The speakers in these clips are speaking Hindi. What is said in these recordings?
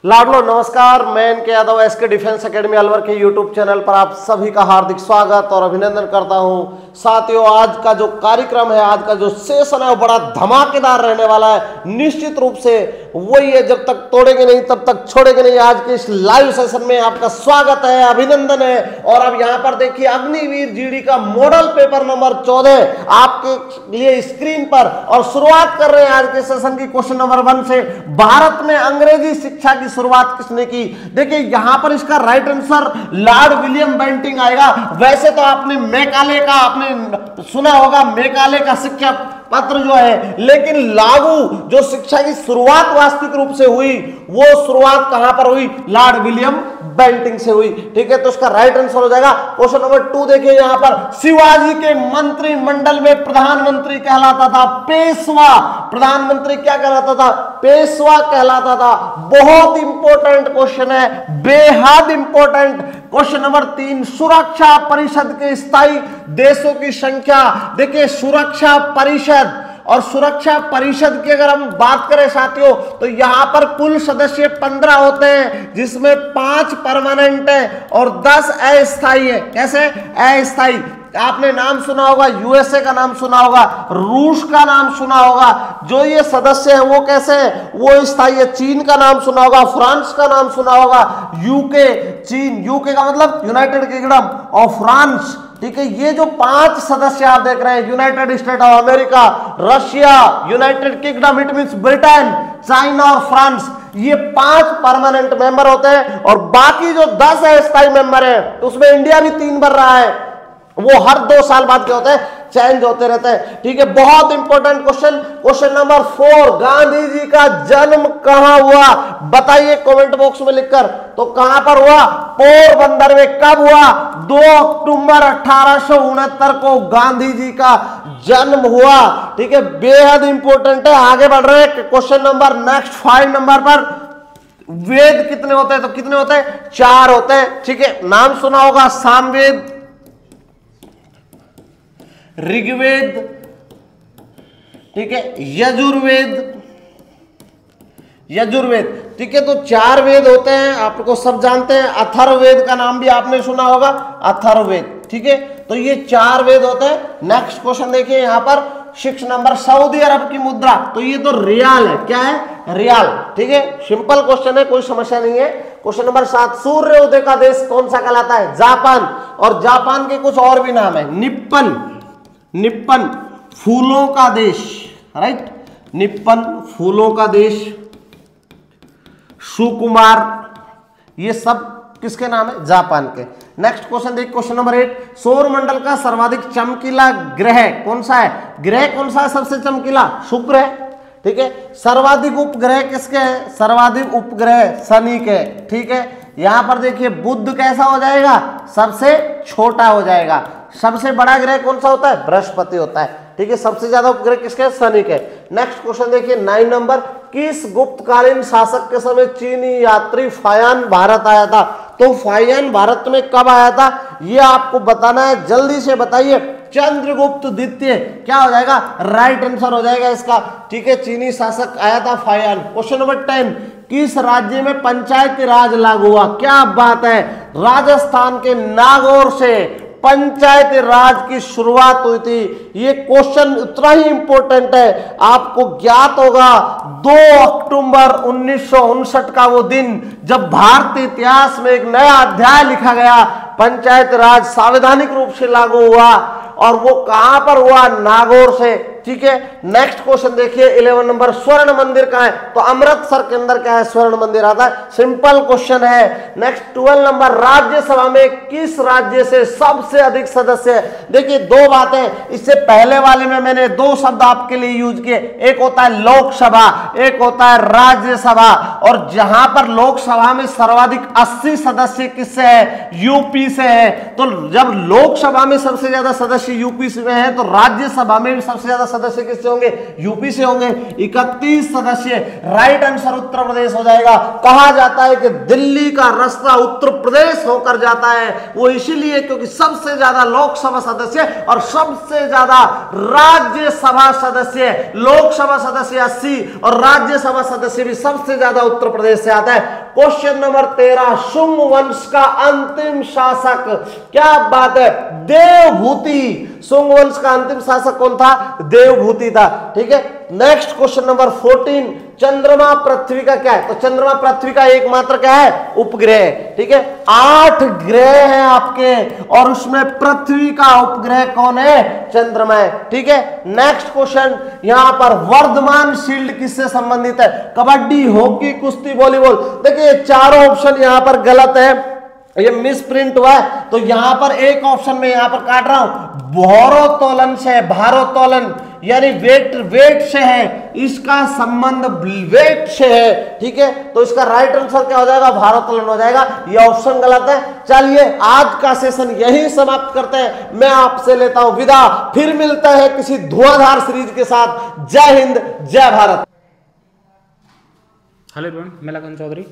लाडलो नमस्कार। मैं इनके Yadav SK defence academy Alwar के यूट्यूब चैनल पर आप सभी का हार्दिक स्वागत और अभिनंदन करता हूं। साथियों, आज का जो कार्यक्रम है, आज का जो सेशन है वो बड़ा धमाकेदार रहने वाला है। निश्चित रूप से वही है, जब तक तोड़ेंगे नहीं तब तक छोड़ेंगे नहीं। आज के इस लाइव सेशन में आपका स्वागत है, अभिनंदन है। और अब यहाँ पर देखिए अग्निवीर जीडी का मॉडल पेपर नंबर 14 आपके लिए स्क्रीन पर। और शुरुआत कर रहे हैं आज के सेशन की क्वेश्चन नंबर 1 से। भारत में अंग्रेजी शिक्षा की शुरुआत किसने की? देखिए यहां पर इसका right answer Lord William Bentinck आएगा। वैसे तो आपने मैकाले का आपने सुना होगा, मैकाले का शिक्षा पत्र जो है, लेकिन लागू जो शिक्षा की शुरुआत वास्तविक रूप से हुई वो शुरुआत कहां पर हुई? लॉर्ड विलियम बेंटिंक से हुई। ठीक है, तो इसका राइट आंसर हो जाएगा क्वेश्चन नंबर 2। देखिए यहां पर शिवाजी के मंत्रिमंडल में प्रधानमंत्री कहलाता था पेशवा। प्रधानमंत्री क्या कहलाता था? पेशवा कहलाता था। बहुत इंपॉर्टेंट क्वेश्चन है, बेहद इंपॉर्टेंट। क्वेश्चन नंबर 3, सुरक्षा परिषद के स्थायी देशों की संख्या। देखिए सुरक्षा परिषद और सुरक्षा परिषद की अगर हम बात करें साथियों, तो यहां पर कुल सदस्य 15 होते हैं, जिसमें 5 परमानेंट है और 10 अस्थायी है। कैसे? अस्थायी। आपने नाम सुना होगा, यूएसए का नाम सुना होगा, रूस का नाम सुना होगा। जो ये सदस्य है वो कैसे है? वो स्थायी है। चीन का नाम सुना होगा, फ्रांस का नाम सुना होगा, यूके, चीन, यूके का मतलब यूनाइटेड किंगडम, और फ्रांस। ठीक है, ये जो 5 सदस्य आप देख रहे हैं, United state of America, Russia, United kingdom, it means Britain, China और फ्रांस, ये 5 परमानेंट मेंबर होते हैं। और बाकी जो 10 अस्थायी मेंबर है, तो उसमें इंडिया भी 3 बन रहा है। वो हर 2 साल बाद क्या होते हैं? चेंज होते रहते हैं। ठीक है, बहुत important question. Question number 4, Gandhi ji का जन्म कहां हुआ? बताइए कमेंट बॉक्स में लिखकर। तो कहां पर हुआ? पोरबंदर में। कब हुआ? 2 अक्टूबर 1869 को गांधी जी का जन्म हुआ। ठीक है, बेहद इंपॉर्टेंट है। आगे बढ़ रहे हैं क्वेश्चन नंबर नेक्स्ट 5 नंबर पर। वेद कितने होते हैं? तो कितने होते हैं? 4 होते हैं। ठीक है, नाम सुना होगा, सामवेद, ऋग्वेद, ठीक है, यजुर्वेद, यजुर्वेद। ठीक है, तो 4 वेद होते हैं, आपको सब जानते हैं। अथर्ववेद का नाम भी आपने सुना होगा, अथर्ववेद। ठीक है, तो ये 4 वेद होते हैं। नेक्स्ट क्वेश्चन देखिए यहां पर 6 नंबर, सऊदी अरब की मुद्रा। तो ये तो रियाल है। क्या है? रियाल। ठीक है, सिंपल क्वेश्चन है, कोई समस्या नहीं है। क्वेश्चन नंबर 7, सूर्य उदय का देश कौन सा कहलाता है? जापान। और जापान के कुछ और भी नाम है, निप्पन, निप्पन फूलों का देश, राइट, निप्पन फूलों का देश, सुकुमार, ये सब किसके नाम है? जापान के। नेक्स्ट क्वेश्चन देखिए क्वेश्चन नंबर 8, सौर मंडल का सर्वाधिक चमकीला ग्रह कौन सा है? ग्रह कौन सा है सबसे चमकीला? शुक्र है। ठीक है, सर्वाधिक उपग्रह किसके हैं? सर्वाधिक उपग्रह शनि के। ठीक है, यहां पर देखिए बुध कैसा हो जाएगा? सबसे छोटा हो जाएगा। सबसे बड़ा ग्रह कौन सा होता है? बृहस्पति होता है। ठीक है, सबसे ज्यादा उपग्रह किसके? शनि के। नेक्स्ट क्वेश्चन देखिए 9 नंबर, किस गुप्तकालीन शासक के समय चीनी यात्री फायान भारत आया था? तो फायान भारत में कब आया था ये आपको बताना है, जल्दी से बताइए। चंद्रगुप्त द्वितीय क्या हो जाएगा? राइट आंसर हो जाएगा इसका। ठीक है, चीनी शासक आया था फायान। क्वेश्चन नंबर 10, किस राज्य में पंचायती राज लागू हुआ? क्या बात है, राजस्थान के नागौर से पंचायती राज की शुरुआत हुई थी। ये क्वेश्चन उतना ही इंपॉर्टेंट है, आपको ज्ञात होगा 2 अक्टूबर 1959 का वो दिन जब भारतीय इतिहास में एक नया अध्याय लिखा गया, पंचायत राज संवैधानिक रूप से लागू हुआ। और वो कहां पर हुआ? नागौर से। ठीक है, नेक्स्ट क्वेश्चन देखिए 11 नंबर, स्वर्ण मंदिर कहां है? तो अमृतसर के अंदर क्या है? स्वर्ण मंदिर आता है। सिंपल क्वेश्चन है। नेक्स्ट 12 नंबर, राज्यसभा में किस राज्य से सबसे अधिक सदस्य है? देखिए 2 बातें, इससे पहले वाले में मैंने 2 शब्द आपके लिए यूज किए, एक होता है लोकसभा, एक होता है राज्यसभा। और जहां पर लोकसभा में सर्वाधिक 80 सदस्य किससे है? यूपी से है। तो जब लोकसभा में सबसे ज्यादा सदस्य यूपी से है, तो राज्यसभा में भी सबसे ज्यादा सदस्य किससे होंगे? यूपी से होंगे, 31 सदस्य। राइट आंसर उत्तर प्रदेश हो जाएगा। कहा जाता है कि दिल्ली का रास्ता उत्तर प्रदेश होकर जाता है, वो इसीलिए क्योंकि सबसे ज्यादा लोकसभा सदस्य और सबसे ज्यादा राज्यसभा सदस्य, लोकसभा सदस्य 80 और राज्यसभा सदस्य भी सबसे ज्यादा उत्तर प्रदेश से आता है। क्वेश्चन नंबर 13, शुंग वंश का अंतिम शासक, क्या बात है, देवभूति। शुंग वंश का अंतिम शासक कौन था? देवभूति था। ठीक है, नेक्स्ट क्वेश्चन नंबर 14, चंद्रमा पृथ्वी का क्या है? तो चंद्रमा पृथ्वी का एकमात्र क्या है? उपग्रह। ठीक है, 8 ग्रह हैं आपके और उसमें पृथ्वी का उपग्रह कौन है? चंद्रमा है। ठीक है, नेक्स्ट क्वेश्चन यहां पर वर्धमान शील्ड किससे संबंधित है? कबड्डी, हॉकी, कुश्ती, वॉलीबॉल। देखिए चारों ऑप्शन यहां पर गलत है, ये मिस प्रिंट हुआ है, तो यहां पर एक ऑप्शन में यहां पर काट रहा हूं, भारोत्तोलन से, भारोत्तोलन यानी वेट से है, इसका संबंध वेट से है। ठीक है, तो इसका राइट आंसर क्या हो जाएगा? भारोत्तोलन हो जाएगा। ये ऑप्शन गलत है। चलिए आज का सेशन यहीं समाप्त करते हैं, मैं आपसे लेता हूं विदा, फिर मिलता है किसी धुआंधार सीरीज के साथ। जय हिंद, जय भारत। हेलो एवरीवन, मैं Lakhan Chaudhary,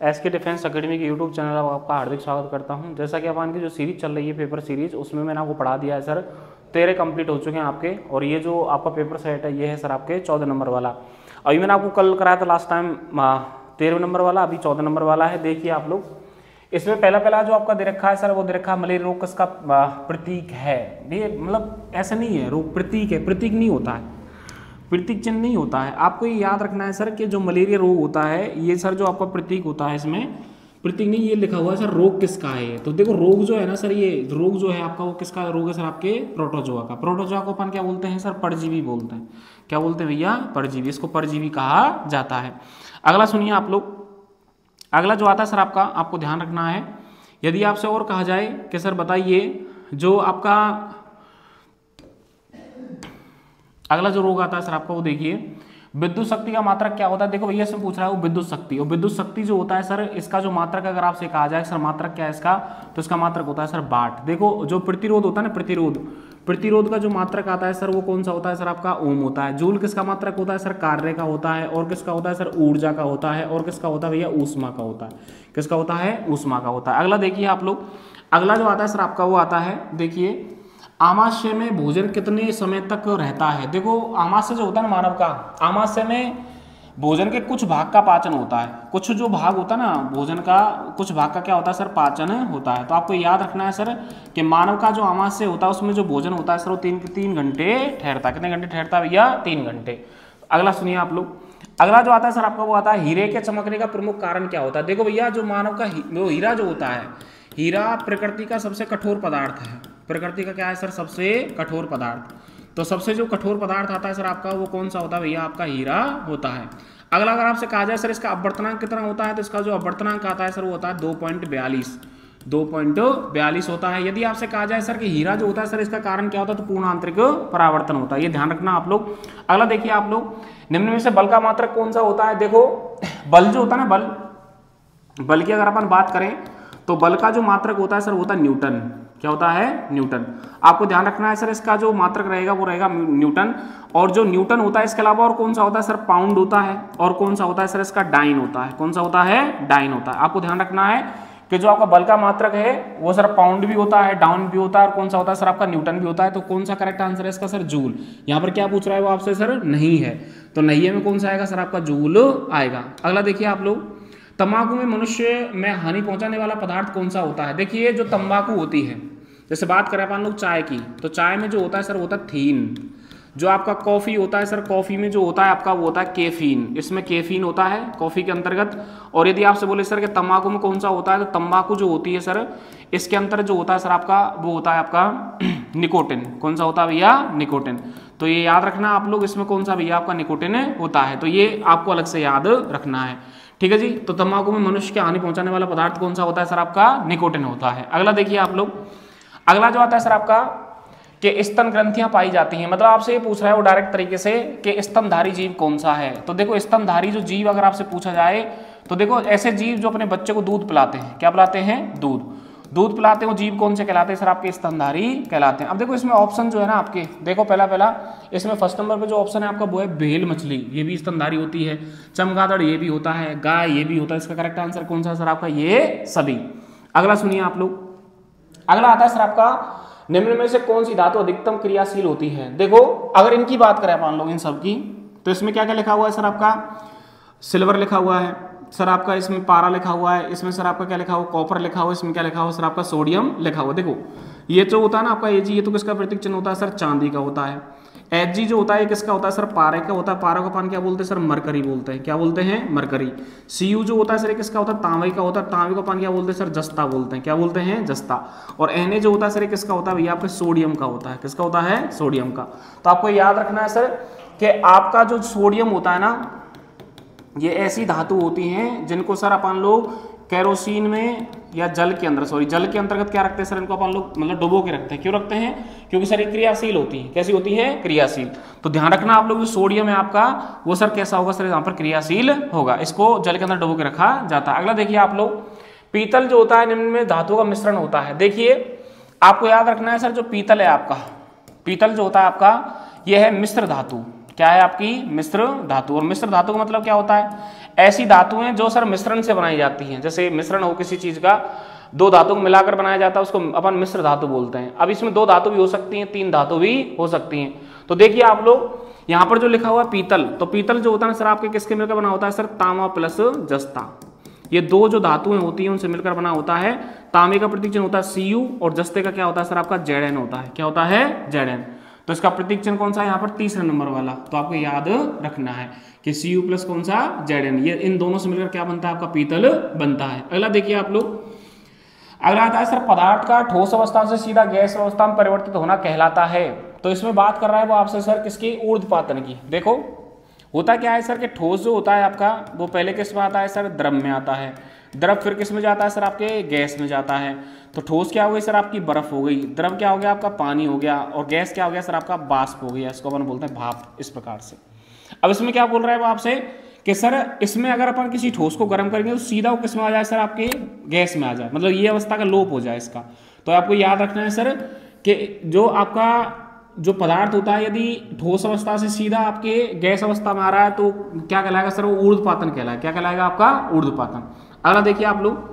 SK defence academy के यूट्यूब चैनल पर आपका हार्दिक स्वागत करता हूं। जैसा कि अपन की जो सीरीज चल रही है पेपर सीरीज, उसमें मैंने आपको पढ़ा दिया है सर, 13 कंप्लीट हो चुके हैं आपके, और ये जो आपका पेपर सेट है ये है सर आपके 14 नंबर वाला। अभी मैंने आपको कल कराया था लास्ट टाइम 13 नंबर वाला, अभी 14 नंबर वाला है। देखिए आप लोग, इसमें पहला जो आपका दे रखा है सर, वो दे रखा है मलेरिया रोग का प्रतीक है। ये मतलब ऐसा नहीं है, रोग प्रतीक है, प्रतीक नहीं होता है, प्रतीक चिन्ह नहीं होता है। आपको ये याद रखना है सर कि जो मलेरिया रोग होता है, ये सर जो आपका प्रतीक होता है, इसमें प्रतीक नहीं, ये लिखा हुआ है सर रोग किसका है। तो देखो रोग जो है ना सर, ये रोग जो है आपका, वो किसका रोग है सर? आपके प्रोटोजोआ का। प्रोटोजोआ को अपन क्या बोलते हैं सर? परजीवी बोलते हैं। क्या बोलते हैं भैया? परजीवी। इसको परजीवी कहा जाता है। अगला सुनिए आप लोग, अगला जो आता है सर आपका, आपको ध्यान रखना है, यदि आपसे और कहा जाए कि सर बताइए जो आपका अगला जो रोग आता है सर आपका, वो देखिए विद्युत शक्ति का मात्रक क्या होता है। देखो भैया इसमें पूछ रहा है वो विद्युत शक्ति, और विद्युत शक्ति जो होता है सर, इसका जो मात्रक अगर आपसे कहा जाए सर मात्रक क्या है इसका, तो इसका मात्रक होता है सर वाट। देखो जो प्रतिरोध होता है ना, प्रतिरोध का जो मात्रक आता है सर, वो कौन सा होता है सर? आपका ओम होता है। जूल किसका मात्रक होता है सर? कार्य का होता है। और किसका होता है सर? ऊर्जा का होता है। और किसका होता है भैया? ऊष्मा का होता है। किसका होता है? ऊष्मा का होता है। अगला देखिए आप लोग, अगला जो आता है सर आपका, वो आता है, देखिए आमाशय में भोजन कितने समय तक रहता है। देखो आमाशय जो होता है ना मानव का, आमाशय में भोजन के कुछ भाग का पाचन होता है, कुछ जो भाग होता है ना भोजन का, कुछ भाग का क्या होता है सर? पाचन होता है। तो आपको याद रखना है सर कि मानव का जो आमाशय होता है उसमें जो भोजन होता है सर, वो 3 घंटे ठहरता है। कितने घंटे ठहरता है भैया? 3 घंटे। अगला सुनिए आप लोग, अगला जो आता है सर आपका, वो आता है हीरे के चमकने का प्रमुख कारण क्या होता है। देखो भैया जो मानव का हीरा जो होता है, हीरा प्रकृति का सबसे कठोर पदार्थ है। प्रकृति का क्या है सर? सबसे कठोर पदार्थ। तो सबसे जो कठोर पदार्थ आता है सर आपका, वो कौन सा होता है भैया? आपका हीरा होता है। अगला अगर आपसे कहा जाए सर इसका अपवर्तनांक कितना होता है, तो इसका जो अपवर्तनांक आता है सर, वो होता है 2.42 होता है। यदि आपसे कहा जाए सर कि हीरा जो होता है सर, इसका कारण क्या होता है, तो पूर्ण आंतरिक परावर्तन होता है। ये ध्यान रखना आप लोग। अगला देखिए आप लोग, निम्न में से बल का मात्रक कौन सा होता है। देखो बल जो होता है ना, बल की अगर अपन बात करें तो बल का जो मात्रक होता है सर, वो होता है न्यूटन। क्या होता है? न्यूटन। आपको ध्यान रखना है सर, इसका जो मात्रक रहेगा वो रहेगा न्यूटन। और जो न्यूटन होता है, इसके अलावा और कौन सा होता है सर? पाउंड होता है। और कौन सा होता है सर? इसका डाइन होता है। कौन सा होता है? डाइन होता है। आपको ध्यान रखना है कि जो आपका बल का मात्रक है वो सर पाउंड भी होता है, डाउन भी होता है, और कौन सा होता है सर? आपका न्यूटन भी होता है। तो कौन सा करेक्ट आंसर है इसका सर? जूल। यहाँ पर क्या पूछ रहा है वो आपसे सर? नहीं है। तो नहीं में कौन सा आएगा सर? आपका जूल आएगा। अगला देखिए आप लोग, तंबाकू में मनुष्य में हानि पहुंचाने वाला पदार्थ कौन सा होता है। देखिए जो तंबाकू होती है, जैसे बात करें अपन लोग चाय की, तो चाय में जो होता है सर, वो होता है थीन। जो आपका कॉफ़ी होता है सर, कॉफ़ी में जो होता है आपका, वो होता है कैफीन। इसमें कैफीन होता है कॉफ़ी के अंतर्गत। और यदि आपसे बोले सर कि तंबाकू में कौन सा होता है, तो तंबाकू जो होती है सर, इसके अंतर जो होता है सर आपका, वो होता है आपका निकोटिन। कौन सा होता है भैया? निकोटिन। तो ये याद रखना आप लोग, इसमें कौन सा भैया? आपका निकोटिन होता है। तो ये आपको अलग से याद रखना है। ठीक है जी। तो तंबाकू में मनुष्य के हानि पहुंचाने वाला पदार्थ कौन सा होता है सर? आपका निकोटिन होता है। अगला देखिए आप लोग, अगला जो आता है सर आपका कि स्तन ग्रंथियां पाई जाती हैं। मतलब आपसे ये पूछ रहा है वो डायरेक्ट तरीके से कि स्तनधारी जीव कौन सा है। तो देखो स्तनधारी जो जीव अगर आपसे पूछा जाए, तो देखो ऐसे जीव जो अपने बच्चे को दूध पिलाते हैं, क्या पिलाते हैं? दूध पिलाते हैं, वो जीव कौन से कहलाते हैं सर? आपके स्तनधारी कहलाते हैं। अब देखो इसमें ऑप्शन जो है ना आपके, देखो पहला इसमें फर्स्ट नंबर पे जो ऑप्शन है आपका, वो है भेल मछली, ये भी स्तनधारी होती है। चमगादड़ ये भी होता है, गाय ये भी होता है। इसका करेक्ट आंसर कौन सा सर आपका? ये सभी। अगला सुनिए आप लोग, अगला आता है सर आपका, निम्न में से कौन सी धातु अधिकतम क्रियाशील होती है। देखो अगर इनकी बात करें मान लो इन सब की, तो इसमें क्या क्या लिखा हुआ है सर आपका? सिल्वर लिखा हुआ है, सर आपका इसमें पारा लिखा हुआ है, इसमें सर आपका क्या लिखा हुआ, कॉपर लिखा हुआ है, इसमें क्या लिखा हुआ सर आपका सोडियम लिखा हुआ। देखो ये जो होता है ना आपका Ag, ये तो किसका प्रतीक चिन्ह होता है सर, चांदी का होता है। Hg जो होता है किसका होता है सर, पारे का होता है। पारा का पान क्या बोलते हैं सर, मरकरी बोलते हैं। क्या बोलते हैं, मरकरी। Cu जो होता है सर किसका होता है, तांबे का होता है। तांबे का पान क्या बोलते हैं सर, जस्ता बोलते हैं। क्या बोलते हैं, जस्ता। और Na जो होता है सर किसका होता है भैया, आपके सोडियम का होता है। किसका होता है, सोडियम का। तो आपको याद रखना है सर कि आपका जो सोडियम होता है ना, ये ऐसी धातु होती हैं जिनको सर अपन लोग केरोसिन में या जल के अंदर, सॉरी जल के अंतर्गत क्या रखते हैं सर, इनको अपन लोग मतलब डुबो के रखते हैं। क्यों रखते हैं, क्योंकि सर ये क्रियाशील होती है। कैसी होती है, क्रियाशील। तो ध्यान रखना आप लोग, जो सोडियम है आपका वो सर कैसा होगा सर, यहाँ पर क्रियाशील होगा। इसको जल के अंदर डुबो के रखा जाता है। अगला देखिए आप लोग, पीतल जो होता है निम्न में धातुओं का मिश्रण होता है। देखिए आपको याद रखना है सर, जो पीतल है आपका, पीतल जो होता है आपका, यह है मिश्र धातु। क्या है आपकी, मिश्र धातु। और मिश्र धातु का मतलब क्या होता है, ऐसी धातुएं जो सर मिश्रण से बनाई जाती हैं। जैसे मिश्रण हो किसी चीज का, दो धातु को मिलाकर बनाया जाता है, उसको अपन मिश्र धातु बोलते हैं। अब इसमें दो धातु भी हो सकती हैं, तीन धातु भी हो सकती हैं। तो देखिए आप लोग यहाँ पर जो लिखा हुआ पीतल, तो पीतल जो होता है सर आपके किसके मिलकर बना होता है सर, तांबा प्लस जस्ता। ये दो जो धातुएं होती हैं उनसे मिलकर बना होता है। तांबे का प्रतीक चिन्ह होता है Cu और जस्ते का क्या होता है सर आपका, Zn होता है। क्या होता है, Zn। तो इसका प्रतीक चिन्ह कौन सा है यहाँ पर, तीसरे नंबर वाला। तो आपको याद रखना है कि Cu प्लस कौन सा, Zn। ये इन दोनों से मिलकर क्या बनता है, आपका पीतल बनता है। अगला देखिए आप लोग, अगला आता है सर, पदार्थ का ठोस अवस्था से सीधा गैस अवस्था में परिवर्तित होना कहलाता है। तो इसमें बात कर रहा है वो आपसे सर किसकी, ऊर्ध्वपातन की। देखो होता क्या है सर कि ठोस जो होता है आपका, वो पहले किस में आता है सर, द्रव में आता है। द्रव फिर किस में जाता है सर, आपके गैस में जाता है। तो ठोस क्या हो गई सर, आपकी बर्फ हो गई। द्रव क्या हो गया आपका, पानी हो गया। और गैस क्या हो गया सर, आपका वाष्प हो गया। इसको अपन बोलते हैं भाप। इस प्रकार से अब इसमें क्या बोल रहा है वो आपसे कि सर इसमें अगर अपन किसी ठोस को गर्म करेंगे तो सीधा वो किस में आ जाए सर, आपके गैस में आ जाए। मतलब ये अवस्था का लोप हो जाए इसका। तो आपको याद रखना है सर कि जो आपका जो पदार्थ होता है, यदि ठोस अवस्था से सीधा आपके गैस अवस्था में आ रहा है तो क्या कहलाएगा सर, वो ऊर्ध्वपातन कहलाएगा। क्या कहलाएगा आपका, ऊर्ध्वपातन। अगला देखिए आप लोग,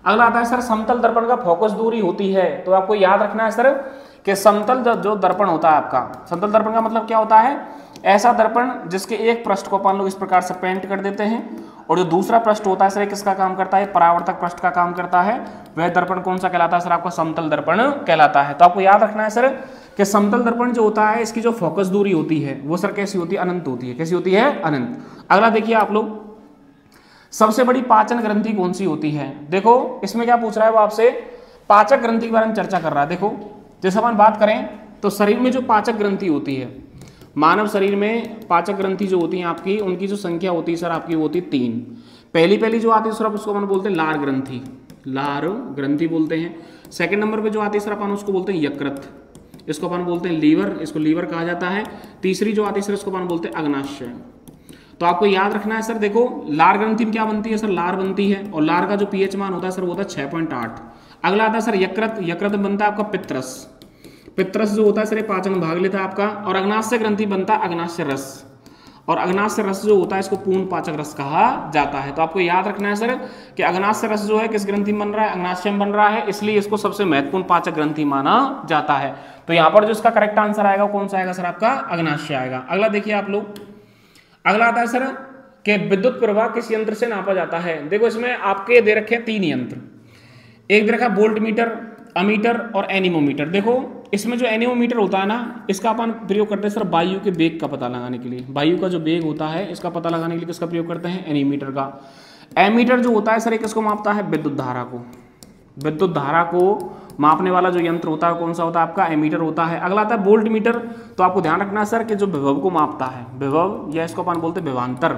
अगला आता है सर, समतल दर्पण का फोकस दूरी होती है। तो आपको याद रखना है सर कि समतल जो दर्पण होता है आपका, समतल दर्पण का मतलब क्या होता है, ऐसा दर्पण जिसके एक पृष्ठ को अपन लोग इस प्रकार से पेंट कर देते हैं और जो दूसरा पृष्ठ होता है सर किसका काम करता है, परावर्तक पृष्ठ का काम करता है। वह दर्पण कौन सा कहलाता है सर, आपका समतल दर्पण कहलाता है। तो आपको याद रखना है सर कि समतल दर्पण जो होता है इसकी जो फोकस दूरी होती है वो सर कैसी होती है, अनंत होती है। कैसी होती है, अनंत। अगला देखिए आप लोग, सबसे बड़ी पाचन ग्रंथि कौन सी होती है। देखो इसमें क्या पूछ रहा है वो आपसे, पाचक ग्रंथि के बारे में चर्चा कर रहा है। देखो जैसे अपन बात करें तो शरीर में जो पाचक ग्रंथि होती है, मानव शरीर में पाचक ग्रंथि जो होती है आपकी, उनकी जो संख्या होती है सर आपकी वो होती है 3। पहली जो आती है सर उसको अपन बोलते हैं लार ग्रंथि, लार ग्रंथि बोलते हैं। सेकंड नंबर पे जो आती है सर अपन उसको बोलते हैं यकृत, इसको अपन बोलते हैं लीवर, इसको लीवर कहा जाता है। तीसरी जो आती है सर उसको अपन बोलते हैं अग्नाशय। तो आपको याद रखना है सर, देखो लार ग्रंथि में क्या बनती है सर, लार बनती है और लार का जो पीएच मान होता है सर वो होता है 6.8। अगला आता है सर यकृत, यकृत में बनता है आपका पित्रस, पित्रस जो होता है सर ये पाचन में भाग लेता है आपका। और अग्नाशय ग्रंथि बनता है अग्नाशय रस, और अग्नाशय रस जो होता है इसको पूर्ण पाचक रस कहा जाता है। तो आपको याद रखना है सर कि अग्नाशय रस जो है किस ग्रंथि में बन रहा है, अग्नाशय में बन रहा है, इसलिए इसको सबसे महत्वपूर्ण पाचक ग्रंथि माना जाता है। तो यहाँ पर जो इसका करेक्ट आंसर आएगा कौन सा आएगा सर, आपका अग्नाशय आएगा। अगला देखिए आप लोग, अगला आता है सर कि विद्युत प्रवाह किस यंत्र से नापा जाता है। देखो इसमें आपके दे रखे हैं 3 यंत्र, एक दे रखा वोल्ट मीटर, अमीटर और एनीमोमीटर। देखो इसमें जो एनीमोमीटर होता है ना, इसका अपन प्रयोग करते हैं सर वायु के वेग का पता लगाने के लिए। वायु का जो वेग होता है इसका पता लगाने के लिए किसका प्रयोग करते हैं, एनीमीटर का। एमीटर जो होता है सर किसको मापता है, विद्युत धारा को। विद्युत धारा को मापने वाला जो यंत्र होता है कौन सा होता है, आपका एमीटर होता है। अगला आता है वोल्ट मीटर। तो आपको ध्यान रखना है सर कि जो विभव को मापता है, विभव या इसको अपन बोलते हैं विभवांतर,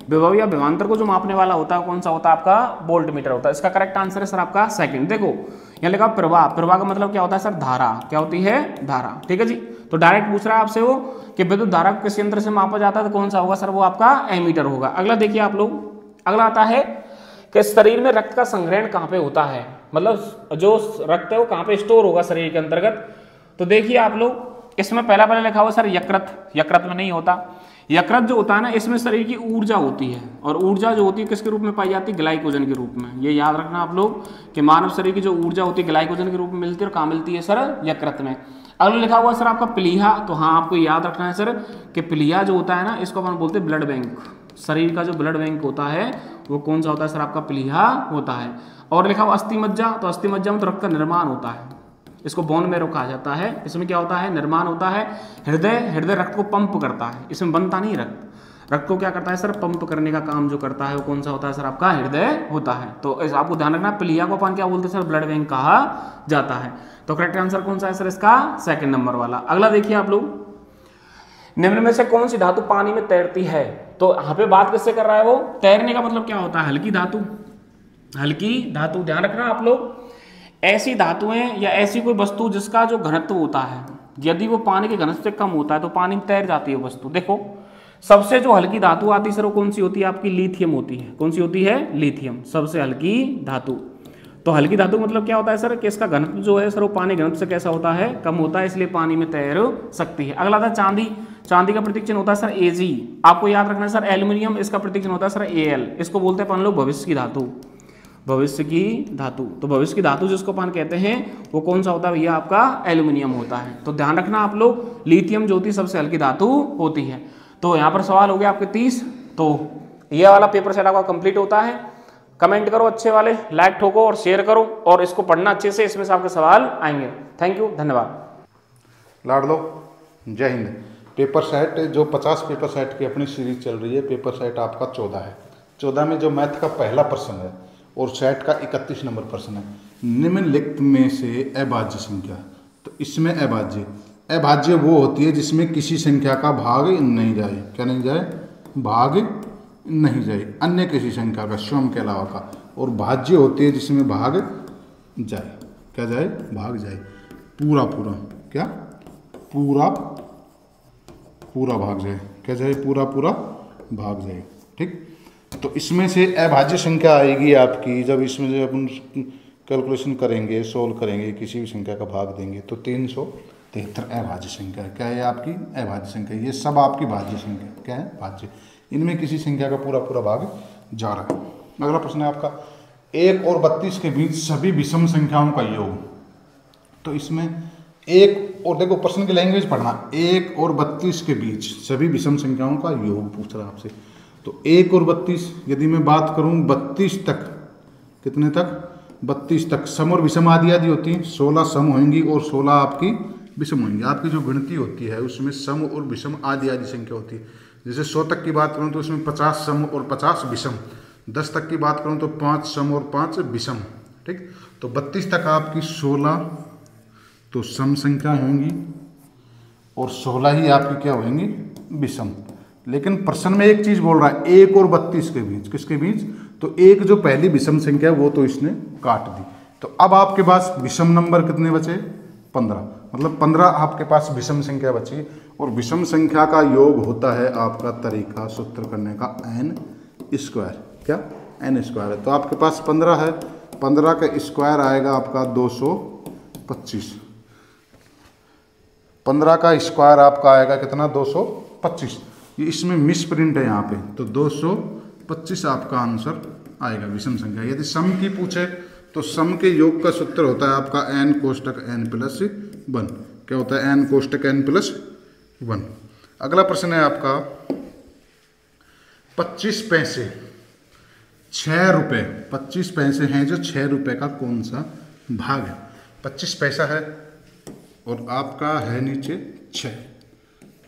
विभव या विभवांतर को जो मापने वाला होता है कौन सा होता है, आपका वोल्ट मीटर होता है। इसका करेक्ट आंसर है सर आपका सेकंड। देखो यहाँ लिखा प्रवाह, प्रवाह का मतलब क्या होता है सर, धारा। क्या होती है, धारा। ठीक है जी। तो डायरेक्ट पूछ रहा है आपसे वो कि विद्युत धारा को किस यंत्र से मापा जाता है, तो कौन सा होगा सर, वो आपका एमीटर होगा। अगला देखिए आप लोग, अगला आता है कि शरीर में रक्त का संग्रहण कहाँ पे होता है, मतलब जो रक्त है वो कहाँ पे स्टोर होगा शरीर के अंतर्गत। तो देखिए आप लोग, इसमें पहला लिखा हुआ सर यकृत, यकृत में नहीं होता। यकृत जो होता है ना, इसमें शरीर की ऊर्जा होती है, और ऊर्जा जो होती है किसके रूप में पाई जाती है, ग्लाइकोजन के रूप में। ये याद रखना आप लोग कि मानव शरीर की जो ऊर्जा होती है ग्लाइकोजन के रूप में मिलती है, और कहाँ मिलती है सर, यकृत में। अगला लिखा हुआ सर आपका प्लीहा। तो हाँ आपको याद रखना है सर कि प्लीहा जो होता है ना, इसको अपन बोलते हैं ब्लड बैंक। शरीर का जो ब्लड बैंक होता है वो कौन सा होता है सर? आपका प्लीहा होता है। और लिखा हुआ अस्थि मज्जा, तो अस्थि मज्जा में तो रक्त का निर्माण होता है, इसको बोन मैरो कहा जाता है। इसमें क्या होता है? निर्माण होता है। हृदय रक्त को पंप करता है, इसमें बनता नहीं रक्त को क्या करता है सर? पंप करने का काम जो करता है वो कौन सा होता है सर? आपका हृदय होता है। तो आपको ध्यान रखना, प्लीहा को अपन क्या बोलते हैं सर? ब्लड बैंक कहा जाता है। तो करेक्ट आंसर कौन सा है सर इसका? सेकंड नंबर वाला। अगला देखिए आप लोग, निम्न में से कौन सी धातु पानी में तैरती है? तो यहाँ पे बात किससे कर रहा है वो? तैरने का मतलब क्या होता है? हल्की धातु। हल्की धातु, ध्यान रखना आप लोग, ऐसी धातुएं या ऐसी कोई वस्तु जिसका जो घनत्व होता है, यदि वो पानी के घनत्व से कम होता है तो पानी में तैर जाती है वस्तु। देखो सबसे जो हल्की धातु आती है सर वो कौन सी होती है? आपकी लिथियम होती है। कौन सी होती है? लिथियम, सबसे हल्की धातु। तो हल्की धातु मतलब क्या होता है सर? कि इसका घनत्व जो है सर वो पानी घनत्व से कैसा होता है? कम होता है, इसलिए पानी में तैर सकती है। अगला था चांदी। चांदी का प्रतीक चिन्ह होता है सर Ag। आपको याद रखना है सर एल्यूमिनियम, इसका प्रतीक चिन्ह होता है सर Al। इसको बोलते हैं अपन लोग भविष्य की धातु। भविष्य की धातु, तो भविष्य की धातु जिसको अपन कहते हैं वो कौन सा होता है भैया? आपका एल्यूमिनियम होता है। तो ध्यान रखना आप लोग, लिथियम जो होती है सबसे हल्की धातु होती है। तो यहाँ पर सवाल हो गया आपके 30। तो ये वाला पेपर सेट आपका कंप्लीट होता है। कमेंट करो अच्छे वाले, लाइक ठोको और शेयर करो, और इसको पढ़ना अच्छे से, इसमें से आपके सवाल आएंगे। थैंक यू, धन्यवाद। लाडलो, जय हिंद। पेपर सेट जो 50 पेपर सेट की अपनी सीरीज चल रही है, पेपर सेट आपका 14 है। 14 में जो मैथ का पहला प्रश्न है और सेट का 31 नंबर प्रश्न है, निम्नलिखित में से अभाज्य संख्या। तो इसमें अभाज्य वो होती है जिसमें किसी संख्या का भाग नहीं जाए। क्या नहीं जाए? भाग नहीं जाए, अन्य किसी संख्या का, स्वयं के अलावा का। और भाज्य होती है जिसमें भाग जाए। क्या जाए? भाग जाए। पूरा क्या? पूरा भाग जाए। क्या जाए? पूरा भाग जाए। ठीक। तो इसमें से अभाज्य संख्या आएगी आपकी, जब इसमें से अपन कैलकुलेशन करेंगे, सोल्व करेंगे, किसी भी संख्या का भाग देंगे तो 373 अभाज्य संख्या। क्या है आपकी? अभाज्य संख्या। ये सब आपकी भाज्य संख्या। क्या है? भाज्य। इनमें किसी संख्या का पूरा भाग जा रहा है। अगला प्रश्न है आपका, 1 और 32 के बीच सभी विषम संख्याओं का योग। तो इसमें 1 और, देखो प्रश्न की लैंग्वेज पढ़ना, 1 और 32 के बीच सभी विषम संख्याओं का योग पूछ रहा है आपसे। तो 1 और 32, यदि मैं बात करूं 32 तक, कितने तक? 32 तक सम और विषम आदि होती हैं। 16 सम होंगी और 16 आपकी विषम होंगी। आपकी जो गिनती होती है उसमें सम और विषम आदि संख्या होती है। जैसे 100 तक की बात करूं तो उसमें 50 सम और 50 विषम। 10 तक की बात करूं तो 5 सम और 5 विषम। ठीक। तो 32 तक आपकी 16 तो सम संख्या होंगी और 16 ही आपकी क्या होंगी? विषम। लेकिन प्रश्न में एक चीज बोल रहा है, 1 और 32 के बीच। किसके बीच? तो एक जो पहली विषम संख्या है वो तो इसने काट दी। तो अब आपके पास विषम नंबर कितने बचे? 15। मतलब 15 आपके पास विषम संख्या बची। और विषम संख्या का योग होता है आपका तरीका सूत्र करने का n²। क्या? n² है। तो आपके पास 15 है, 15 का स्क्वायर आएगा आपका 225। 15 का स्क्वायर आपका आएगा कितना? 225। ये इसमें मिस प्रिंट है यहाँ पे, तो 225 आपका आंसर आएगा विषम संख्या। यदि सम की पूछे तो सम के योग का सूत्र होता है आपका n कोष्टक n+1। क्या होता है? n कोष्टक n+1। अगला प्रश्न है आपका 25 पैसे 6 रुपये। 25 पैसे हैं जो 6 रुपये का कौन सा भाग है? 25 पैसा है और आपका है नीचे 6।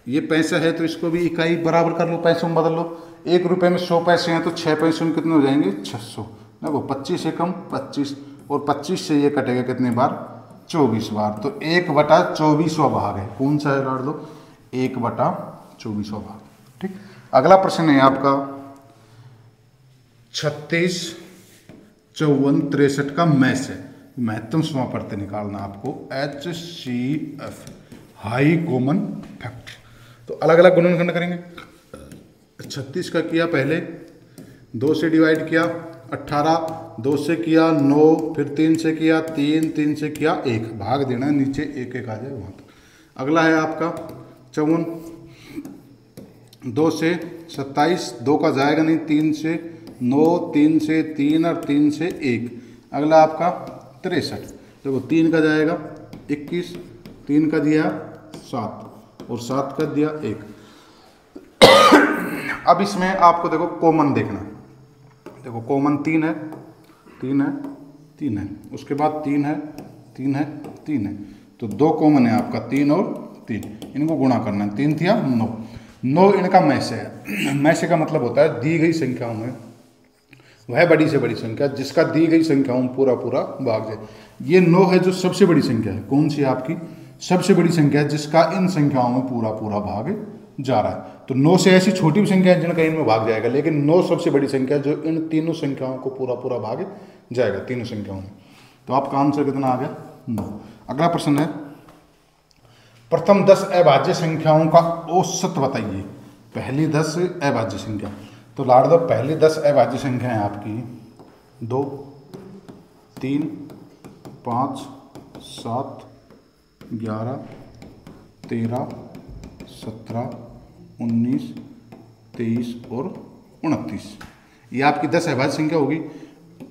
ये पैसा है तो इसको भी इकाई बराबर कर लो, पैसों में बदल लो। 1 रुपये में 100 पैसे हैं तो 6 पैसों में कितने हो जाएंगे? 600। देखो 25 से कम 25, और 25 से ये कटेगा कितने बार? 24 बार। तो 1/24वां भाग है। कौन सा है लाड़ लो? 1/24वां भाग। ठीक। अगला प्रश्न है आपका 36, 54, 63 का मैच है। महत्तम समापत्ति निकालना आपको, HCF हाई कॉमन फैक्टर। तो अलग अलग गुणनखंड करेंगे। 36 का किया पहले, 2 से डिवाइड किया 18, 2 से किया 9, फिर 3 से किया 3, 3 से किया 1, भाग देना नीचे 1 1 आ जाए वहाँ तक। अगला है आपका 54, 2 से 27, 2 का जाएगा नहीं, 3 से 9, 3 से 3 और 3 से 1। अगला आपका 63, देखो 3 का जाएगा 21, 3 का दिया 7 और 7 का दिया 1। अब इसमें आपको देखो कॉमन देखना, देखो कॉमन 3 है, 3 है, 3 है, उसके बाद 3 है, 3 है, 3 है, तो 2 कॉमन है आपका 3 और 3, इनको गुणा करना है, 3 थिया 9, 9 इनका मैसे है। मैसे का मतलब होता है दी गई संख्याओं में वह बड़ी से बड़ी संख्या जिसका दी गई संख्याओं में पूरा पूरा भाग जाए। ये 9 है जो सबसे बड़ी संख्या है, कौन सी आपकी सबसे बड़ी संख्या है जिसका इन संख्याओं में पूरा पूरा भाग जा रहा है। तो 9 से ऐसी छोटी भी संख्या है जिनका इनमें भाग जाएगा, लेकिन 9 सबसे बड़ी संख्या जो इन तीनों संख्याओं को पूरा पूरा भाग जाएगा, तीनों संख्याओं में। तो आपका आंसर कितना आ गया 9। अगला प्रश्न है, प्रथम 10 अभाज्य संख्याओं का औसत बताइए। पहली 10 अभाज्य संख्या, तो लाड़ दो पहली 10 अभाज्य संख्या है आपकी 2, 3, 5, 7, 11, 13, 17, 19, 23 और 29। ये आपकी 10 अभाज्य संख्या होगी।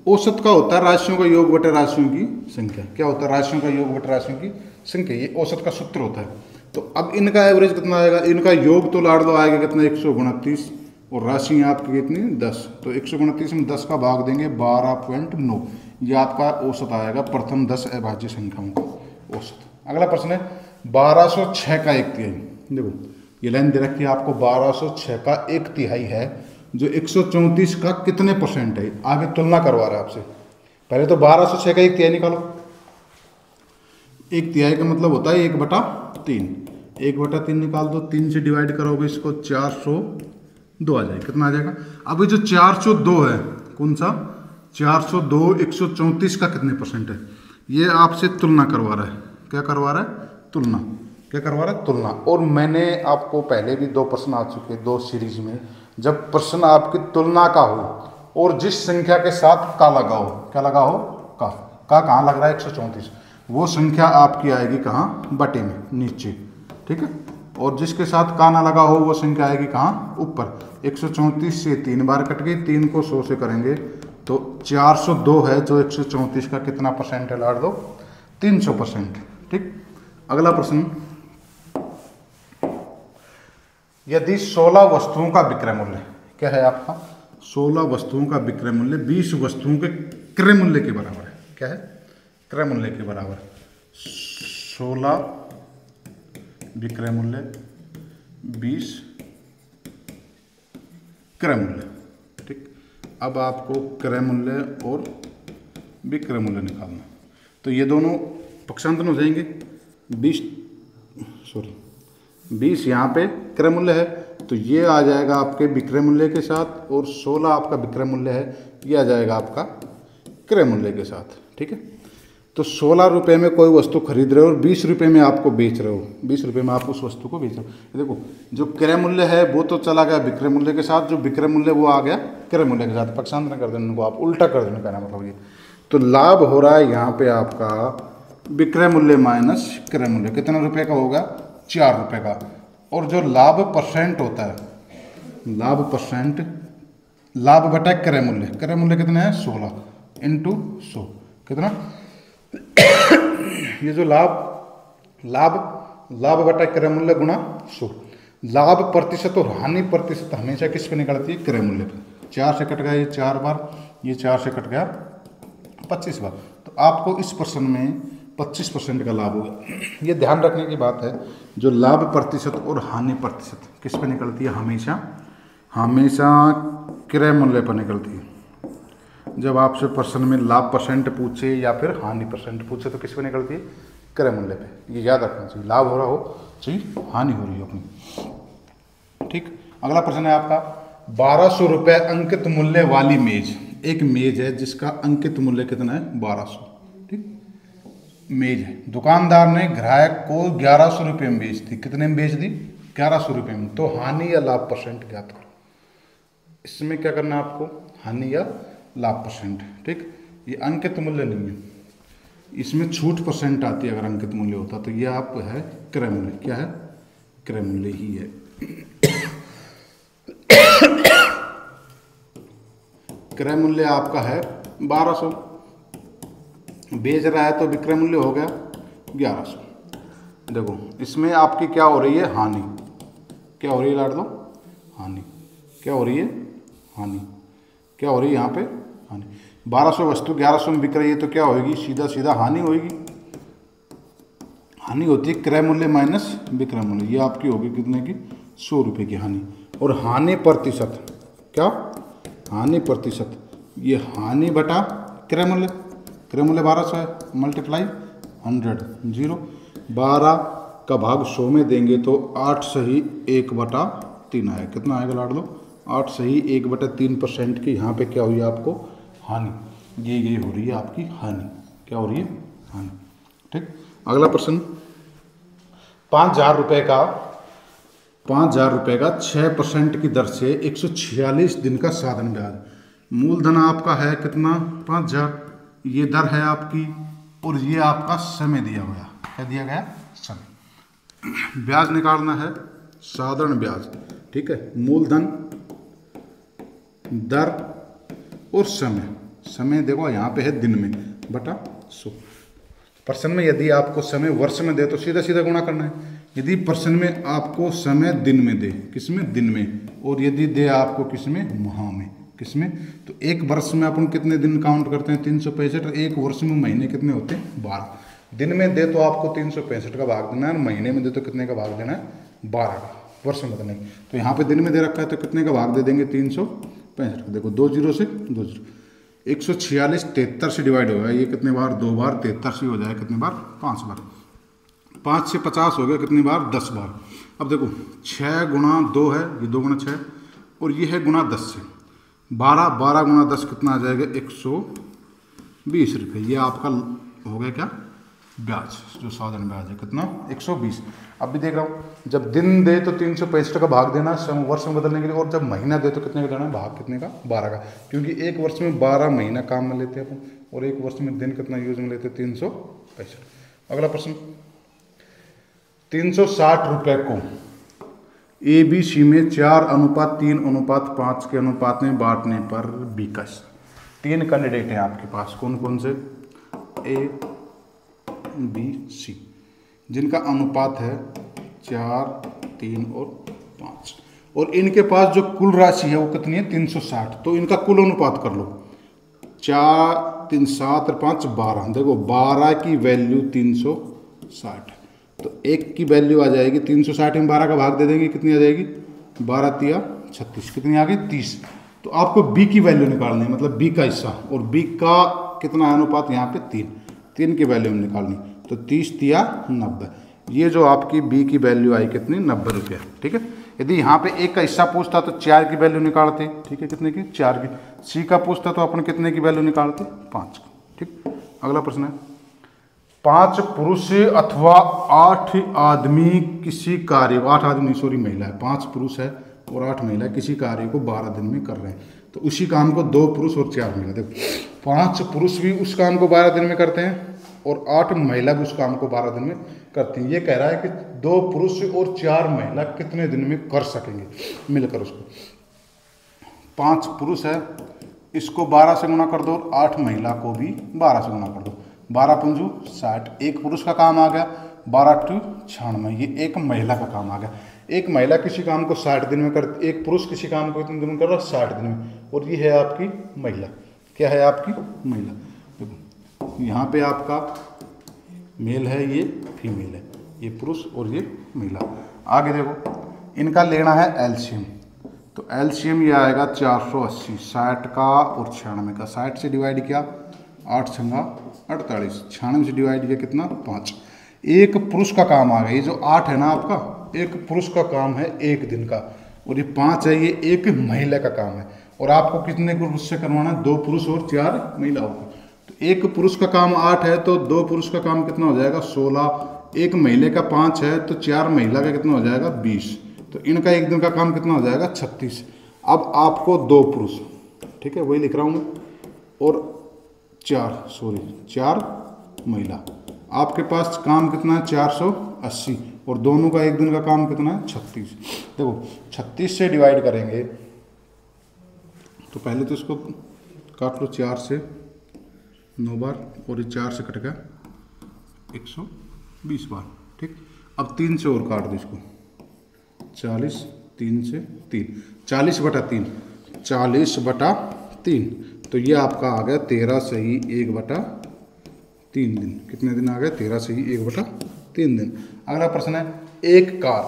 औसत का होता है राशियों का योग बटे राशियों की संख्या। क्या होता है? राशियों का योग बटे राशियों की संख्या, ये औसत का सूत्र होता है। तो अब इनका एवरेज कितना आएगा? इनका योग तो लाड़ दो आएगा कितना 129 और राशि आपकी कितनी 10, तो 129 में 10 का भाग देंगे 12.9, ये आपका औसत आएगा प्रथम 10 अभाज्य संख्याओं का औसत। अगला प्रश्न है 1206 का 1/3। देखो ये लाइन दे रखी है आपको, 1206 का 1/3 है जो 134 का कितने परसेंट है। आगे तुलना करवा रहा है आपसे। पहले तो 1206 का 1/3 निकालो। 1/3 का मतलब होता है 1/3। 1/3 निकाल दो, 3 से डिवाइड करोगे इसको 402 आ जाएगा। कितना आ जाएगा? अभी जो 402 है कौन सा 402 134 का कितने परसेंट है, ये आपसे तुलना करवा रहा है। क्या करवा रहा है? तुलना। क्या करवा रहा है? तुलना। और मैंने आपको पहले भी 2 प्रश्न आ चुके हैं 2 सीरीज में, जब प्रश्न आपकी तुलना का हो और जिस संख्या के साथ का लगा हो, क्या लगा हो? का कहाँ लग रहा है 134, वो संख्या आपकी आएगी कहाँ? बटे में नीचे, ठीक है। और जिसके साथ का ना लगा हो वो संख्या आएगी कहाँ? ऊपर। 134 से 3 बार कट गई, 3 को 100 से करेंगे तो 402 है जो 134 का कितना परसेंट है? लाड़ दो 300%, ठीक। अगला प्रश्न, यदि 16 वस्तुओं का विक्रय मूल्य, क्या है आपका? 16 वस्तुओं का विक्रय मूल्य 20 वस्तुओं के क्रय मूल्य के बराबर है। क्या है? क्रय मूल्य के बराबर। 16 विक्रय मूल्य 20 क्रय मूल्य, ठीक। अब आपको क्रय मूल्य और विक्रय मूल्य निकालना, तो ये दोनों पक्षांतर हो जाएंगे। 20 यहाँ पे क्रय मूल्य है तो ये आ जाएगा आपके विक्रय मूल्य के साथ, और 16 आपका विक्रय मूल्य है, ये आ जाएगा आपका क्रय मूल्य के साथ, ठीक है। तो 16 रुपये में कोई वस्तु खरीद रहे हो और 20 रुपये में आपको बेच रहे हो, 20 रुपये में आप उस वस्तु को बेच रहे हो। देखो जो क्रय मूल्य है वो तो चला गया विक्रय मूल्य के साथ, जो विक्रय मूल्य वो आ गया क्रय मूल्य के साथ। पक्षांतर कर देने को आप उल्टा कर देने का मतलब ये। तो लाभ हो रहा है यहाँ पे आपका विक्रय मूल्य माइनस क्रय मूल्य, कितना रुपये का होगा? 4 रुपये का। और जो लाभ परसेंट होता है, लाभ परसेंट, लाभ बटा क्रय मूल्य, क्रय मूल्य कितना है? 16 इंटू 100, कितना? ये जो लाभ बटा क्रय मूल्य गुणा 100। लाभ प्रतिशत और हानि प्रतिशत हमेशा किस पे निकलती है? क्रय मूल्य पे। 4 से कट गया ये 4 बार, ये 4 से कट गया 25 बार। तो आपको इस प्रश्न में 25% का लाभ होगा। ये ध्यान रखने की बात है, जो लाभ प्रतिशत और हानि प्रतिशत किस पे निकलती है? हमेशा क्रय मूल्य पर निकलती है। जब आपसे प्रश्न में लाभ परसेंट पूछे या फिर हानि परसेंट पूछे तो किस पे निकलती है? क्रय मूल्य पे। ये याद रखना चाहिए, लाभ हो रहा हो चाहिए, हानि हो रही हो अपनी, ठीक। अगला प्रश्न है आपका 1200 रुपये अंकित मूल्य वाली मेज। एक मेज है जिसका अंकित मूल्य कितना है? 1200, ठीक। मेज है, दुकानदार ने ग्राहक को 1100 रुपये में बेच दी। कितने में बेच दी? 1100 रुपये में। तो हानि या लाभ परसेंट ज्ञात करो। इसमें क्या करना है आपको? हानि या लाभ परसेंट, ठीक। ये अंकित मूल्य नहीं है, इसमें छूट परसेंट आती है अगर अंकित मूल्य होता। तो ये आप है क्रय मूल्य। क्या है? क्रय मूल्य ही है। क्रय मूल्य आपका है 1200, बेच रहा है तो विक्रय मूल्य हो गया 1100। देखो इसमें आपकी क्या हो रही है? हानि। क्या हो रही है लाड़ दो? हानि। क्या हो रही है, हानि। क्या हो रही है यहाँ पे, हानि। 1200 वस्तु 1100 में बिक रही है तो क्या होगी, सीधा सीधा हानि होगी। हानि होती है क्रय मूल्य माइनस विक्रय मूल्य, ये आपकी होगी कितने की, 100 रुपये की हानि। और हानि प्रतिशत, क्या हानि प्रतिशत, ये हानि बटा क्रय मूल्य, क्रय मूल्य 1200 है, मल्टीप्लाई 100, 0। 12 का भाग 100 में देंगे तो 8 सही 1/3 आएगा। कितना आएगा लाड लो, 8 सही 1/3% की यहाँ पे क्या हुई आपको, हानि। ये हो रही है आपकी हानि। क्या हो रही है, हानि। ठीक, अगला प्रश्न, 5000 रुपये का 6% की दर से 146 दिन का साधन ब्याज। मूलधन आपका है कितना, 5000, ये दर है आपकी, और ये आपका समय दिया गया, क्या दिया गया, समय। ब्याज निकालना है साधारण ब्याज, ठीक है। मूलधन, दर और समय। समय देखो यहाँ पे है दिन में बटा 100। प्रश्न में यदि आपको समय वर्ष में दे तो सीधा सीधा गुणा करना है। यदि प्रश्न में आपको समय दिन में दे, किसमें, दिन में, और यदि दे आपको किसमें, माह में, किसमें, तो एक वर्ष में अपन कितने दिन काउंट करते हैं, 365, और एक वर्ष में महीने कितने होते हैं, 12। दिन में दे तो आपको 365 का भाग देना है, और महीने में दे तो कितने का भाग देना है, 12 का। वर्ष में नहीं, तो यहाँ पे दिन में दे रखा है तो कितने का भाग दे देंगे, 365 का। देखो 2 0 से 2 0, 146 73 से डिवाइड होगा, ये कितने बार, 2 बार, 73 से हो जाएगा कितने बार, 5 बार। 5 से 50 हो गया कितनी बार, 10 बार। अब देखो 6 गुणा 2 है, ये 2 गुणा 6, और ये है गुणा 10 से 12, 12 गुणा 10 कितना आ जाएगा, 120 रुपये। ये आपका हो गया क्या, ब्याज, जो साधारण ब्याज है, कितना, 120। अब भी देख रहा हूँ, जब दिन दे तो 365 का भाग देना वर्ष में बदलने के लिए, और जब महीना दे तो कितने का देना है, भाग कितने का, 12 का, क्योंकि एक वर्ष में 12 महीना काम में लेते हैं अपन, और एक वर्ष में दिन कितना यूज में लेते हैं, 365। अगला प्रश्न, 360 रुपये को ABC में 4:3:5 के अनुपात में बांटने पर बीकस। 3 कैंडिडेट हैं आपके पास, कौन कौन से, A, B, C, जिनका अनुपात है 4, 3 और 5, और इनके पास जो कुल राशि है वो कितनी है, 360। तो इनका कुल अनुपात कर लो, 4, 3, 7 और 5 12। देखो 12 की वैल्यू 360, तो 1 की वैल्यू आ जाएगी 360 में 12 का भाग दे देंगे, कितनी आ जाएगी, 12 तिया 36, कितनी आ गई, 30। तो आपको B की वैल्यू निकालनी है, मतलब B का हिस्सा, और B का कितना अनुपात यहाँ पे 3 की वैल्यू में निकालनी, तो 30 तिया 90। ये जो आपकी B की वैल्यू आई कितनी, 90 रुपये, ठीक है। यदि यहाँ पे 1 का हिस्सा पूछता तो 4 की वैल्यू निकालते, ठीक है, कितने की, 4 की। C का पूछता तो अपन कितने की वैल्यू निकालते, 5 की, ठीक। अगला प्रश्न है, 5 पुरुष अथवा 8 आदमी किसी कार्य, 8 आदमी सॉरी महिला है, 5 पुरुष है और 8 महिला किसी कार्य को 12 दिन में कर रहे हैं, तो उसी काम को 2 पुरुष और 4 महिला। देखो 5 पुरुष भी उस काम को 12 दिन में करते हैं और 8 महिला भी उस काम को 12 दिन में करती हैं। ये कह रहा है कि 2 पुरुष और 4 महिला कितने दिन में कर सकेंगे मिलकर उसको। 5 पुरुष है, इसको 12 से गुणा कर दो, और 8 महिला को भी 12 से गुणा कर दो, 12 पंजू 60। एक पुरुष का काम आ गया 12 टू 96, ये एक महिला का काम आ गया। एक महिला किसी काम को 60 दिन में करती, एक पुरुष किसी काम को कितने दिन में कर रहा है, 60 दिन में, और ये है आपकी महिला। क्या है आपकी महिला, देखो यहाँ पे आपका मेल है, ये फीमेल है, ये पुरुष और ये महिला। आगे देखो इनका लेना है एलसीएम, तो एलसीएम ये आएगा 480, 60 का और 96 का। 60 से डिवाइड किया 8 छंगा 48, 96 से डिवाइड किया कितना, 5। एक पुरुष का काम आ गया, ये जो 8 है ना आपका, एक पुरुष का काम है 1 दिन का, और ये 5 है, ये एक महिला का काम है। और आपको कितने को उससे करवाना है, 2 पुरुष और 4 महिलाओं को। तो एक पुरुष का काम 8 है तो 2 पुरुष का काम कितना हो जाएगा, 16। एक महिला का 5 है तो 4 महिला का कितना हो जाएगा, 20। तो इनका एक दिन का काम कितना हो जाएगा, 36। अब आपको 2 पुरुष, ठीक है, वही लिख रहा हूँ मैं, और 4 महिला, आपके पास काम कितना है, 480, और दोनों का एक दिन का काम कितना है, 36। देखो 36 से डिवाइड करेंगे तो पहले तो इसको काट लो, 4 से 9 बार, और ये 4 से कट गया 120 बार, ठीक। अब 3 से और काट दो इसको, 40 3 से 3, 40/3, 40/3, तो ये आपका आ गया 13 सही 1/3 दिन। कितने दिन आ गए? 13 सही 1/3 दिन। अगला प्रश्न है, एक कार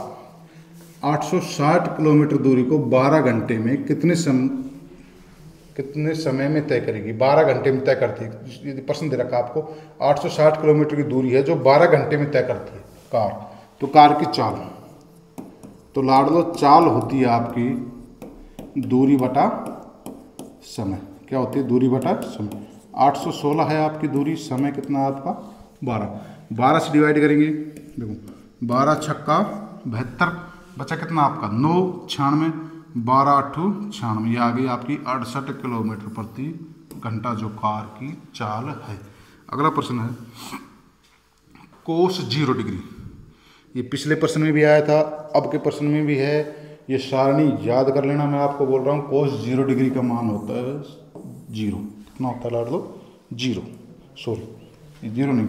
860 किलोमीटर दूरी को 12 घंटे में कितने समय में तय करेगी? 12 घंटे में तय करती है। यदि प्रश्न दे रखा आपको 860 किलोमीटर की दूरी है जो 12 घंटे में तय करती है कार, तो कार की चाल, तो लाड लो, चाल होती है आपकी दूरी बटा समय। क्या होती है? दूरी बटा समय। 816 है आपकी दूरी, समय कितना है आपका? 12 से डिवाइड करेंगे। देखो 12 छक्का 72, बचा कितना आपका? 9 96, 12 8 96, ये आ गई आपकी 68 किलोमीटर प्रति घंटा जो कार की चाल है। अगला प्रश्न है, कोस 0 डिग्री। ये पिछले प्रश्न में भी आया था, अब के प्रश्न में भी है। ये सारणी याद कर लेना, मैं आपको बोल रहा हूँ। कोस 0 डिग्री का मान होता है 0। कितना होता है लाड लो? 0, सॉरी 0 नहीं,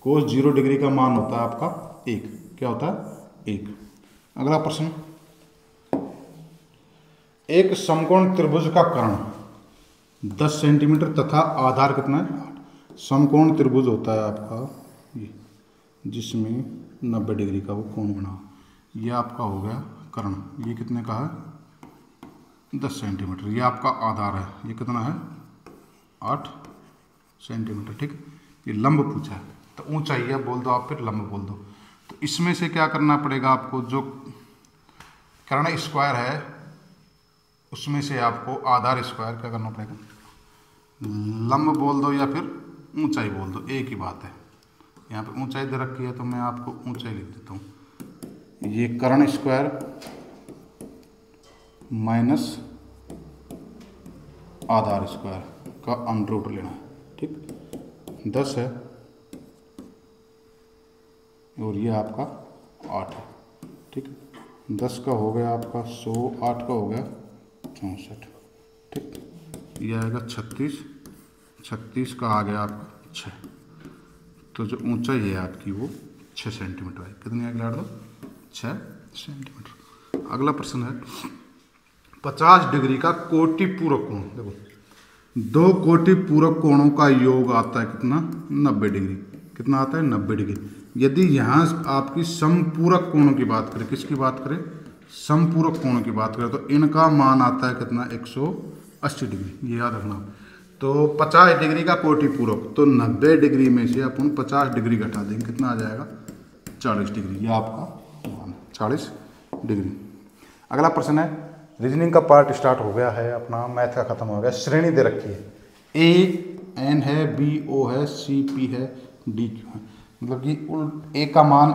कोस 0 डिग्री का मान होता है आपका 1। क्या होता है? 1। अगला प्रश्न, एक समकोण त्रिभुज का कर्ण 10 सेंटीमीटर तथा आधार कितना है? 8। समकोण त्रिभुज होता है आपका ये, जिसमें 90 डिग्री का वो कोण बना। ये आपका हो गया कर्ण। ये कितने का है? 10 सेंटीमीटर। ये आपका आधार है, ये कितना है? 8 सेंटीमीटर। ठीक, ये लंब पूछा है, तो ऊंचाई है बोल दो आप, फिर लंब बोल दो। तो इसमें से क्या करना पड़ेगा आपको? जो कर्ण स्क्वायर है उसमें से आपको आधार स्क्वायर क्या करना पड़ेगा? लंब बोल दो या फिर ऊंचाई बोल दो, एक ही बात है। यहाँ पे ऊंचाई दे रखी है तो मैं आपको ऊंचाई लिख देता हूँ। ये कर्ण स्क्वायर माइनस आधार स्क्वायर का अंडर रूट लेना है। ठीक, 10 है और ये आपका 8 है। ठीक, 10 का हो गया आपका 100, 8 का हो गया 64। ठीक, ये आएगा 36, 36 का आ गया आपका 6। तो जो ऊंचाई है आपकी वो 6 सेंटीमीटर है। कितनी आगे लाड़ दो? 6 सेंटीमीटर। अगला प्रश्न है, 50 डिग्री का कोटि पूरक कोण। देखो 2 कोटि पूरक कोणों का योग आता है कितना? 90 डिग्री। कितना आता है? 90 डिग्री। यदि यहाँ आपकी समपूरक कोणों की बात करें, किसकी बात करें? समपूरक कोणों की बात करें, तो इनका मान आता है कितना? 180 डिग्री। ये याद रखना। तो 50 डिग्री का कोटि पूरक, तो 90 डिग्री में से अपन 50 डिग्री घटा देंगे, कितना आ जाएगा? 40 डिग्री। ये आपका मान 40 डिग्री। अगला प्रश्न है, रीजनिंग का पार्ट स्टार्ट हो गया है अपना, मैथ का खत्म हो गया। श्रेणी दे रखी है, ए एन है, बी ओ है, सी पी है, डी क्यू है। मतलब कि ए का मान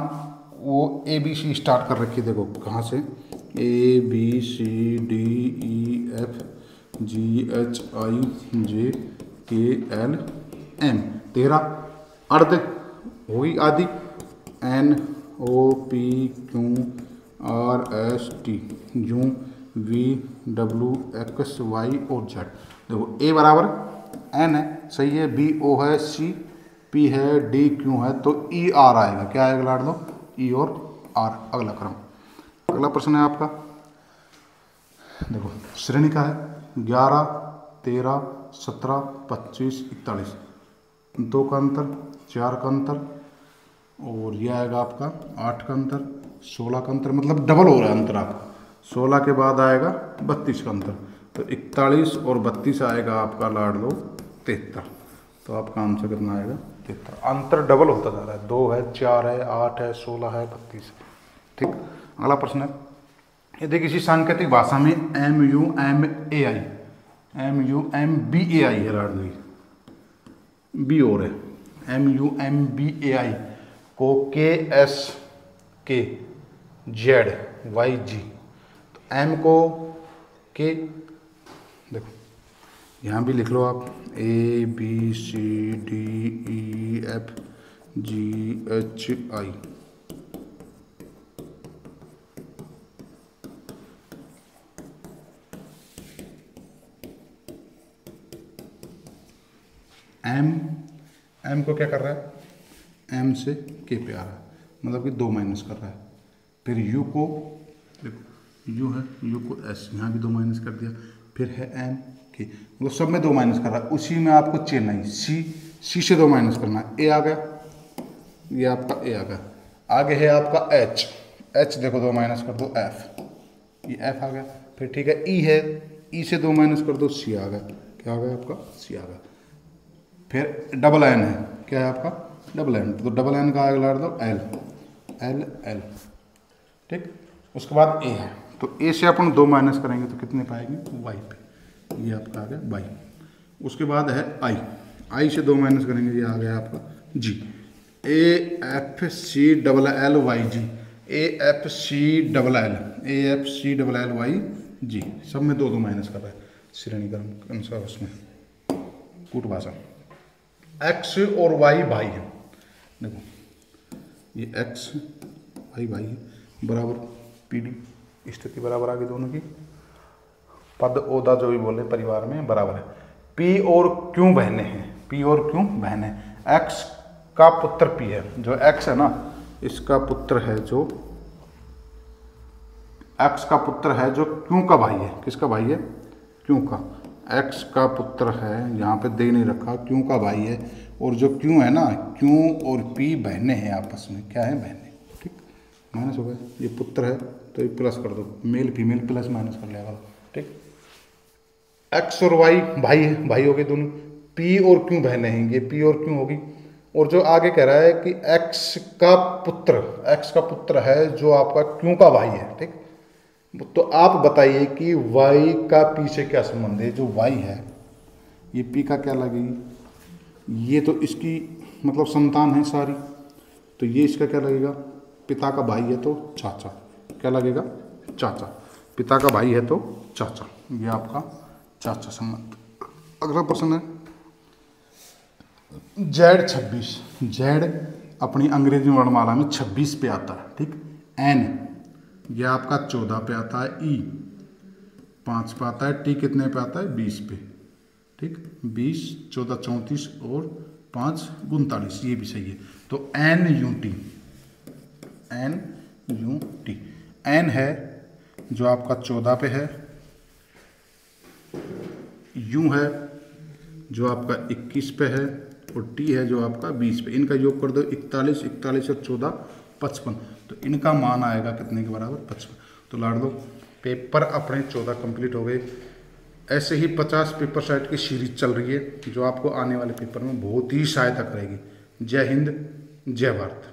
वो ए बी सी स्टार्ट कर रखी है। देखो कहाँ से? A B C D E F G H I J K L M. 13 अर्ध होगी आदि, N O P Q R S T U V W X Y और जेड। देखो ए बराबर एन है, सही है, बी ओ है, सी पी है, डी क्यू है, तो ई आर आएगा। क्या आएगा लाड़ लो? ई और आर। अगला क्रम, अगला प्रश्न है आपका, देखो श्रेणी का है 11 13 17 25 41। 2 का अंतर, 4 का अंतर, और यह आएगा आपका 8 का अंतर, 16 का अंतर, मतलब डबल हो रहा है अंतर आपका। 16 के बाद आएगा 32 का अंतर, तो 41 और 32 आएगा आपका लाड़ लो 73। तो आपका आंसर कितना आएगा? 73। अंतर डबल होता जा रहा है, 2 है, 4 है, 8 है, 16 है, 32 है। ठीक, अगला प्रश्न है, यदि किसी सांकेतिक भाषा में एम यू एम ए आई है लाड़ लो, बी और है, एम यू एम बी ए आई को के एस के जेड वाई जी, तो एम को के, देखो यहाँ भी लिख लो आप, A B C D E F G H I. M को क्या कर रहा है? एम से के पे आ रहा है, मतलब कि 2 माइनस कर रहा है। फिर यू को देखो यू है, यू को एस, यहाँ भी 2 माइनस कर दिया। फिर है एन के, मतलब सब में 2 माइनस कर रहा है। उसी में आपको चेन्नई सी से 2 माइनस करना है। ए आ गया, ये आपका ए आ गया। आगे है आपका एच, एच देखो 2 माइनस कर दो एफ, ये एफ आ गया। फिर ठीक है ई है, ई से 2 माइनस कर दो सी आ गया। क्या आ गया आपका? सी आ गया। फिर डबल एन है, क्या है आपका? डबल एन, तो डबल एन का आगे लगा दो एल, एल एल, ठीक। उसके बाद ए है, तो ए से अपन 2 माइनस करेंगे तो कितने पाएंगे? वाई पे, ये आपका आ गया वाई। उसके बाद है आई, आई से 2 माइनस करेंगे, ये आ गया आपका G. A F C double L Y G, A F C double L, A F C double L Y G, सब में 2 माइनस कर रहा है श्रेणीक्रम अनुसार। उसमें कूट भाषा एक्स और वाई भाई है, देखो ये एक्स वाई भाई है, बराबर पी डी, स्थिति बराबर आ गई दोनों की। पद ओदा जो भी बोले परिवार में बराबर है। पी और क्यों बहने हैं, पी और क्यों बहने, एक्स का पुत्र पी है, जो एक्स है ना इसका पुत्र है, जो एक्स का पुत्र है, जो क्यों का भाई है। किसका भाई है? क्यों का। एक्स का पुत्र है, यहाँ पे दे नहीं रखा, क्यों का भाई है। और जो क्यों है ना, क्यों और पी बहने हैं आपस में, क्या है? बहने, ठीक। माइनस हो गया, ये पुत्र है तो ये प्लस कर दो, मेल फीमेल प्लस माइनस कर लिया, ठीक। एक्स और वाई भाई है, भाई हो गए दोनों। पी और क्यों बहने हैं, ये पी और क्यों होगी। और जो आगे कह रहा है कि एक्स का पुत्र है जो आपका क्यों का भाई है, ठीक। तो आप बताइए कि वाई का पी से क्या संबंध है। जो वाई है ये पी का क्या लगेगी, ये तो इसकी मतलब संतान है सारी, तो ये इसका क्या लगेगा? पिता का भाई है तो चाचा, क्या लगेगा? चाचा। पिता का भाई है तो चाचा, ये आपका चाचा संबंध। अगला प्रश्न है जेड 26, जेड अपनी अंग्रेजी वर्णमाला में 26 पे आता है, ठीक। एन ये आपका 14 पे आता है, ई 5 पे आता है, टी कितने पे आता है? 20 पे, ठीक। 20, 14 34 और 5 39, ये भी सही है। तो N U T, N U T, N है जो आपका 14 पे है, यू है जो आपका 21 पे है, और टी है जो आपका 20 पे। इनका योग कर दो 41, 41 और 14 55, तो इनका मान आएगा कितने के बराबर? 55। तो लाड़ दो, पेपर अपने 14 कंप्लीट हो गए। ऐसे ही 50 पेपर सेट की सीरीज चल रही है जो आपको आने वाले पेपर में बहुत ही सहायता करेगी। जय हिंद, जय भारत।